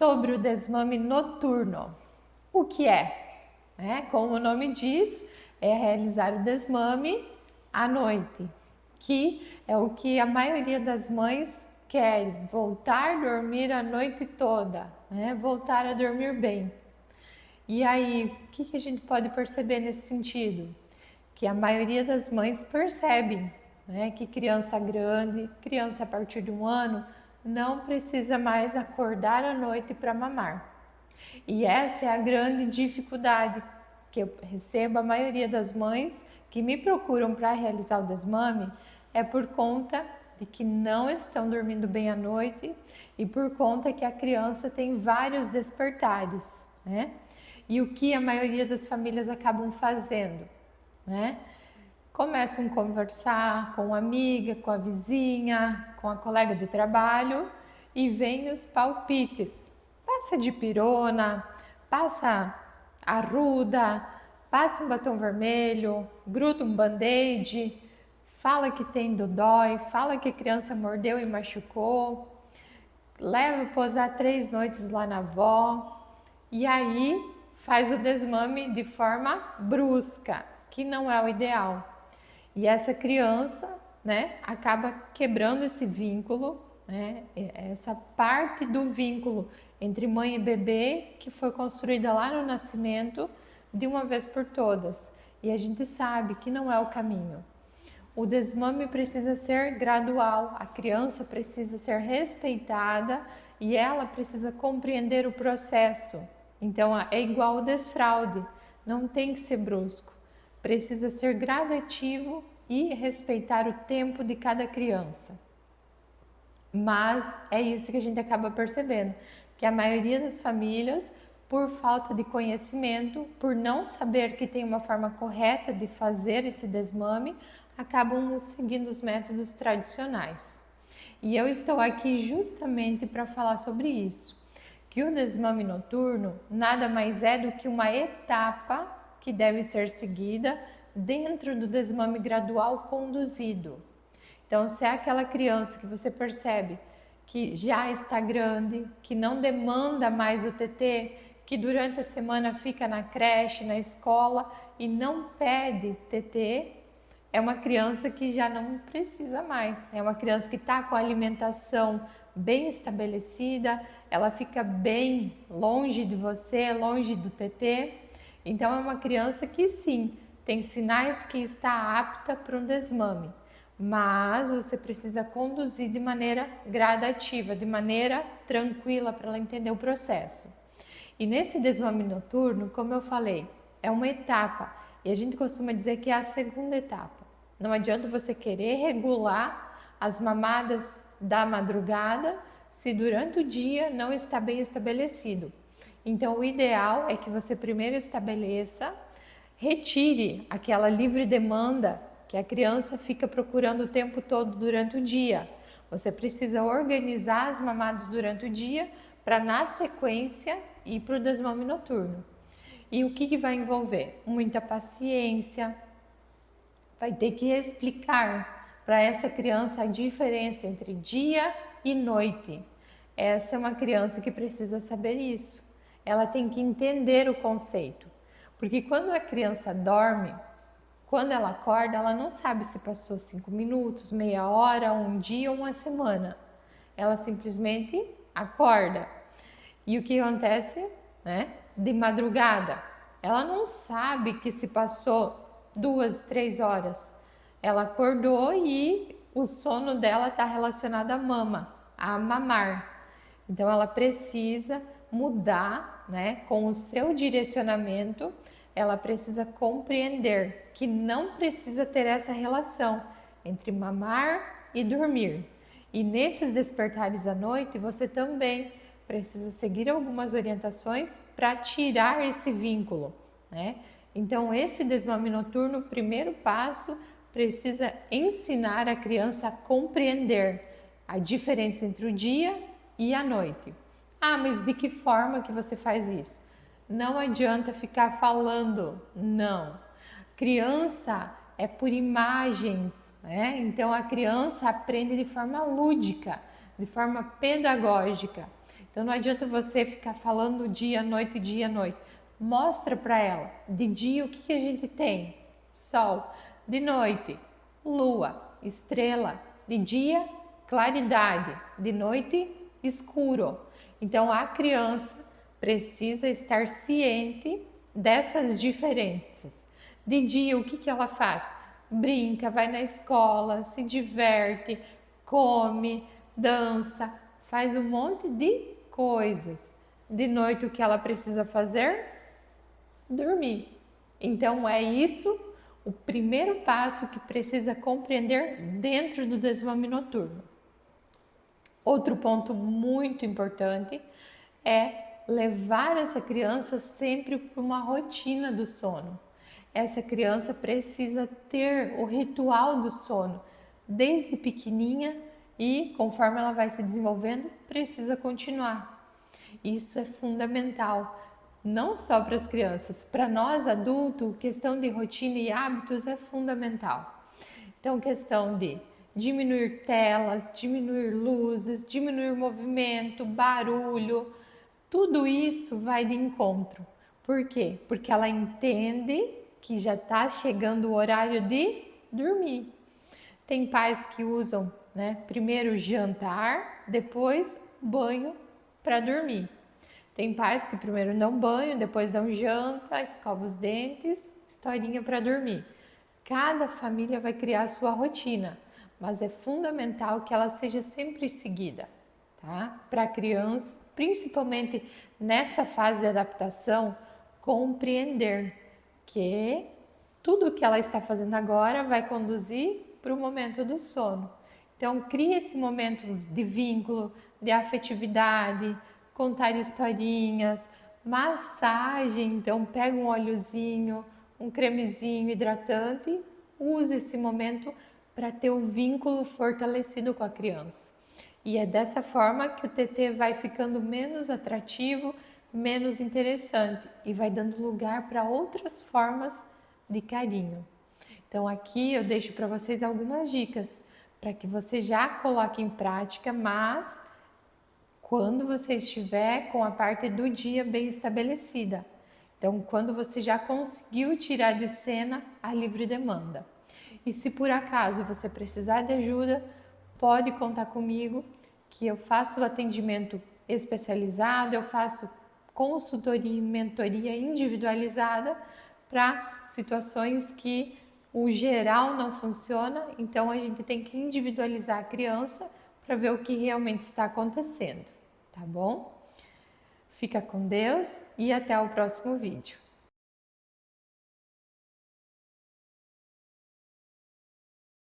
sobre o desmame noturno. O que é? Como o nome diz, é realizar o desmame à noite, que é o que a maioria das mães quer, voltar a dormir a noite toda, voltar a dormir bem. E aí, o que a gente pode perceber nesse sentido? Que a maioria das mães percebem que criança grande, criança a partir de 1 ano, não precisa mais acordar à noite para mamar. E essa é a grande dificuldade que eu recebo. A maioria das mães que me procuram para realizar o desmame é por conta de que não estão dormindo bem à noite e por conta que a criança tem vários despertares, E o que a maioria das famílias acabam fazendo, Começam a conversar com a amiga, com a vizinha, com a colega de trabalho e vem os palpites. Passa dipirona, passa arruda, passa um batom vermelho, gruda um band-aid, fala que tem dodói, fala que a criança mordeu e machucou, leva posar 3 noites lá na avó e aí faz o desmame de forma brusca, que não é o ideal. E essa criança, acaba quebrando esse vínculo, essa parte do vínculo entre mãe e bebê que foi construída lá no nascimento de uma vez por todas. E a gente sabe que não é o caminho. O desmame precisa ser gradual, a criança precisa ser respeitada e ela precisa compreender o processo. Então é igual o desfraude, não tem que ser brusco. Precisa ser gradativo e respeitar o tempo de cada criança. Mas é isso que a gente acaba percebendo, que a maioria das famílias, por falta de conhecimento, por não saber que tem uma forma correta de fazer esse desmame, acabam seguindo os métodos tradicionais. E eu estou aqui justamente para falar sobre isso, que o desmame noturno nada mais é do que uma etapa que deve ser seguida dentro do desmame gradual conduzido. Então, se é aquela criança que você percebe que já está grande, que não demanda mais o TT, que durante a semana fica na creche, na escola e não pede TT, é uma criança que já não precisa mais. É uma criança que está com a alimentação bem estabelecida, ela fica bem longe de você, longe do TT. Então, é uma criança que sim, tem sinais que está apta para um desmame, mas você precisa conduzir de maneira gradativa, de maneira tranquila para ela entender o processo. E nesse desmame noturno, como eu falei, é uma etapa e a gente costuma dizer que é a segunda etapa. Não adianta você querer regular as mamadas da madrugada se durante o dia não está bem estabelecido. Então, o ideal é que você primeiro estabeleça, retire aquela livre demanda que a criança fica procurando o tempo todo durante o dia. Você precisa organizar as mamadas durante o dia para, na sequência, ir para o desmame noturno. E o que vai envolver? Muita paciência, vai ter que explicar para essa criança a diferença entre dia e noite. Essa é uma criança que precisa saber isso. Ela tem que entender o conceito, porque quando a criança dorme, quando ela acorda, ela não sabe se passou 5 minutos, meia hora, um dia ou uma semana. Ela simplesmente acorda. E o que acontece, de madrugada? Ela não sabe que se passou 2, 3 horas. Ela acordou e o sono dela está relacionado à mama, a mamar. Então ela precisa mudar, com o seu direcionamento, ela precisa compreender que não precisa ter essa relação entre mamar e dormir. E nesses despertares à noite, você também precisa seguir algumas orientações para tirar esse vínculo, Então, esse desmame noturno, o primeiro passo, precisa ensinar a criança a compreender a diferença entre o dia e a noite. Ah, mas de que forma que você faz isso? Não adianta ficar falando, não. Criança é por imagens, Então a criança aprende de forma lúdica, de forma pedagógica. Então não adianta você ficar falando dia, noite, dia, noite. Mostra para ela, de dia o que a gente tem? Sol, de noite, lua, estrela, de dia, claridade, de noite, escuro. Então a criança precisa estar ciente dessas diferenças. De dia, o que ela faz? Brinca, vai na escola, se diverte, come, dança, faz um monte de coisas. De noite, o que ela precisa fazer? Dormir. Então é isso o primeiro passo que precisa compreender dentro do desmame noturno. Outro ponto muito importante é levar essa criança sempre para uma rotina do sono. Essa criança precisa ter o ritual do sono desde pequenininha e conforme ela vai se desenvolvendo, precisa continuar. Isso é fundamental, não só para as crianças, para nós adultos, questão de rotina e hábitos é fundamental. Então, questão de diminuir telas, diminuir luzes, diminuir movimento, barulho, tudo isso vai de encontro. Por quê? Porque ela entende que já está chegando o horário de dormir. Tem pais que usam, primeiro jantar, depois banho para dormir. Tem pais que primeiro dão banho, depois dão janta, escova os dentes, historinha para dormir. Cada família vai criar a sua rotina, mas é fundamental que ela seja sempre seguida, tá? Para a criança, principalmente nessa fase de adaptação, compreender que tudo que ela está fazendo agora vai conduzir para o momento do sono. Então, cria esse momento de vínculo, de afetividade, contar historinhas, massagem. Então, pega um óleozinho, um cremezinho hidratante, use esse momento para ter o vínculo fortalecido com a criança. E é dessa forma que o TT vai ficando menos atrativo, menos interessante e vai dando lugar para outras formas de carinho. Então aqui eu deixo para vocês algumas dicas para que você já coloque em prática, mas quando você estiver com a parte do dia bem estabelecida. Então, quando você já conseguiu tirar de cena a livre demanda. E se por acaso você precisar de ajuda, pode contar comigo, que eu faço atendimento especializado, eu faço consultoria e mentoria individualizada para situações que o geral não funciona, então a gente tem que individualizar a criança para ver o que realmente está acontecendo, tá bom? Fica com Deus e até o próximo vídeo.